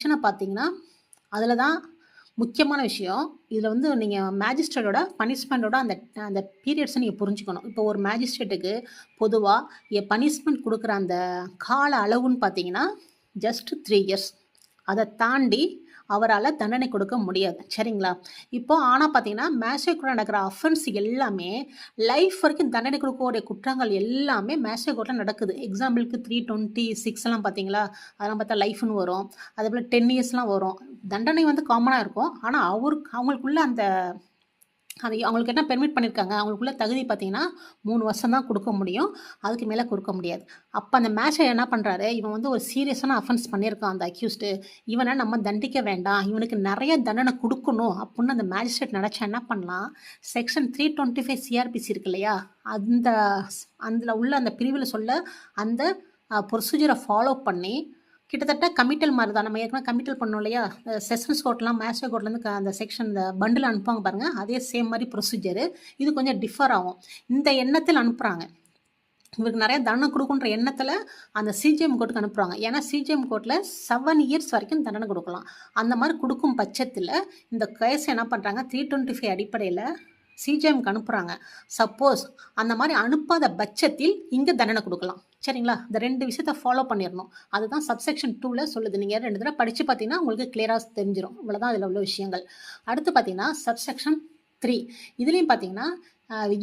செக்ஷனை பார்த்தீங்கன்னா, அதில தான் முக்கியமான விஷயம். இதில வந்து நீங்க மேஜிஸ்ட்ரேட்டோட பனிஷ்மென்ட்டோட அந்த அந்த பீரியட்ஸ நீங்க புரிஞ்சுக்கணும். இப்போ ஒரு மேஜிஸ்ட்ரேட்டுக்கு பொதுவா பனிஷ்மென்ட் குடுக்குற அந்த கால அளவுன்னு பார்த்தீங்கன்னா, ஜஸ்ட் 3 இயர்ஸ். அத தாண்டி அவரால தண்டனை கொடுக்க முடியாது. சரிங்களா? இப்போ ஆனா பார்த்தீங்கன்னா, மேஜிஸ்ட்ரேட் நடக்கிற அஃபென்ஸ் எல்லாமே லைஃப் வரைக்கும் தண்டனை கொடுக்கக்கூடிய குற்றங்கள் எல்லாமே மேஜிஸ்ட்ரேட் கோர்ட்ல நடக்குது. எக்ஸாம்பிளுக்கு 326 பார்த்தீங்களா? அதெல்லாம் பார்த்தா லைஃப்ன்னு வரும். அதேபோல 10 இயர்ஸ்லாம் வரும். தண்டனை வந்து காமனா இருக்கும். ஆனா அவங்களுக்குள்ள அந்த அது அவங்களுக்கு என்ன பெர்மிட் பண்ணியிருக்காங்க, அவங்களுக்குள்ள தகுதி பார்த்தீங்கன்னா, 3 வருஷம் தான் குடுக்க முடியும். அதுக்கு மேல குடுக்க முடியாது. அப்ப அந்த மேஜிஸ்ட்ரேட் என்ன பண்றாரு, இவன் வந்து ஒரு சீரியஸான அஃபென்ஸ் பண்ணியிருக்கான் அந்த அக்யூஸ்டு. இவன நம்ம தண்டிக்க வேண்டாம். இவனுக்கு நெறைய தண்டனை குடுக்கணும் அப்புட்ன்னு அந்த மேஜிஸ்ட்ரேட் நெனச்சா என்ன பண்ணலாம், செக்ஷன் 325 சிஆர்பிசி இருக்கு இல்லையா? அந்த அதுல உள்ள அந்த பிரிவுல சொல்ல அந்த ப்ரொசீஜர ஃபாலோ பண்ணி கிட்டத்தட்ட கமிட்டல் மாரி தான். நம்ம ஏற்கனவே கமிட்டல் பண்ணோம் இல்லையா? செஷன்ஸ் கோர்ட்லாம் மேஜிஸ்ட்ரேட் கோர்ட்லேருந்து அந்த செக்ஷன் இந்த பண்டில் அனுப்புவாங்க பாருங்க. அதே சேம் மாரி ப்ரொசீஜரு. இது கொஞ்சம் டிஃபர் ஆகும். இந்த எண்ணத்தில் அனுப்புறாங்க. இவருக்கு நெறைய தண்டனை குடுக்கணுன்ற எண்ணத்துல அந்த சிஜிஎம் கோர்ட்டுக்கு அனுப்புறாங்க. ஏன்னா சிஜிஎம் கோர்ட்ல 7 இயர்ஸ் வரைக்கும் தண்டனை குடுக்கலாம். அந்த மாரி குடுக்கும் பட்சத்துல இந்த கேஸ என்ன பண்றாங்க 325 அடிப்படையில சிஜிஎம்க்கு அனுப்புறாங்க. சப்போஸ் அந்த மாரி அனுப்பாத பட்சத்தில் இங்க தண்டனை குடுக்கலாம். சரிங்களா? இந்த 2 விஷயத்த ஃபாலோ பண்ணிறணும். அதுதான் சப்செக்ஷன் 2ல சொல்லுது. நீங்க 2 தடவ படிச்சு பார்த்தீங்கன்னா, உங்களுக்கு கிளியரா தெரிஞ்சிரும். இவ்வளவுதான் இதுல உள்ள விஷயங்கள். அடுத்து பார்த்தீங்கன்னா, சப்செக்ஷன் 3 இதுலயும் பார்த்தீங்கன்னா,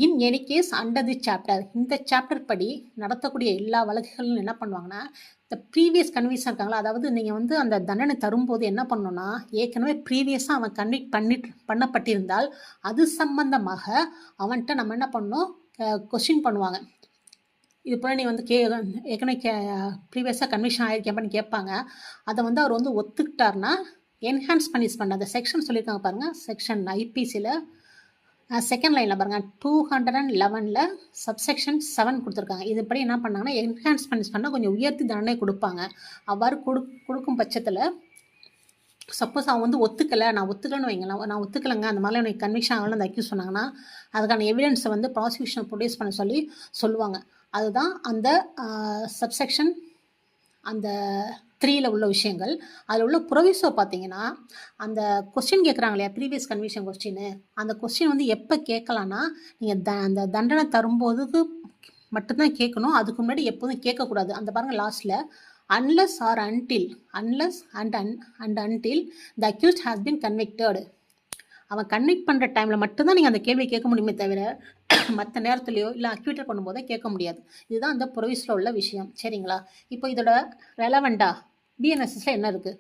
in any case under the chapter இந்த சாப்டர் படி நடத்தக்கூடிய எல்லா வழக்குகளும் என்ன பண்ணுவாங்கன்னா, இந்த ப்ரீவியஸ் கன்விக்ஷன் இருக்காங்களா, அதாவது நீங்க வந்து அந்த தண்டனை தரும்போது என்ன பண்ணணும்னா, ஏற்கனவே ப்ரீவியஸா அவன் பண்ணப்பட்டிருந்தால், அது சம்பந்தமாக அவன்ட்ட நம்ம என்ன பண்ணணும், கொஸ்டின் பண்ணுவாங்க. இது போல நீ வந்து ஏற்கனவே ப்ரீவியஸா கன்விக்ஷன் ஆயிருக்கியாப்பான்னு கேட்பாங்க. அத வந்து அவர் வந்து ஒத்துக்கிட்டார்னா, என்ஹான்ஸ் பனிஷ்மென்ட் அந்த செக்ஷன் சொல்லியிருக்காங்க பாருங்க. செக்ஷன் ஐபிசில செகண்ட் லைன்ல பாருங்க 211ல சப்செக்ஷன் 7 குடுத்துருக்காங்க. இதுபடி என்ன பண்ணாங்கன்னா, என்ஹான்ஸ் பனிஷ்மென்ட்னா கொஞ்சம் உயர்த்தி தண்டனை குடுப்பாங்க. அவ்வாறு குடுக்கும் பட்சத்துல சப்போஸ் அவன் வந்து ஒத்துக்கல, நான் ஒத்துக்கலன்னு வைங்களேன், நான் ஒத்துக்கலங்க அந்த மாதிரிலாம் எனக்கு கன்விக்ஷன் ஆகலன்னு அந்த அக்யூஸ் சொன்னாங்கன்னா, அதுக்கான எவிடன்ஸை வந்து ப்ராசிக்யூஷன் ப்ரொடியூஸ் பண்ண சொல்லுவாங்க. அதுதான் அந்த சப்செக்ஷன் அந்த 3ல உள்ள விஷயங்கள். அதில் உள்ள ப்ரொவிசோ பார்த்தீங்கன்னா, அந்த கொஸ்டின் கேட்குறாங்க இல்லையா, ப்ரீவியஸ் கன்விக்ஷன் கொஸ்டின், அந்த கொஸ்டின் வந்து எப்போ கேட்கலான்னா, நீங்கள் அந்த தண்டனை தரும்போதுக்கு மட்டும்தான் கேட்கணும். அதுக்கு முன்னாடி எப்போதும் கேட்கக்கூடாது. அந்த பாருங்க லாஸ்ட்ல unless or until until the accused has been convicted. அவன் கன்விக்ட் பண்ணுற டைமில் மட்டும்தான் நீங்கள் அந்த கேள்வியை கேட்க முடியுமே தவிர மற்ற நேரத்துலையோ இல்லை அக்யூட்டர் பண்ணும்போதோ கேட்க முடியாது. இதுதான் அந்த ப்ரொவிஸில் உள்ள விஷயம். சரிங்களா? இப்போ இதோட ரெலவெண்டா பிஎன்எஸ்எஸ்ல என்ன இருக்குது,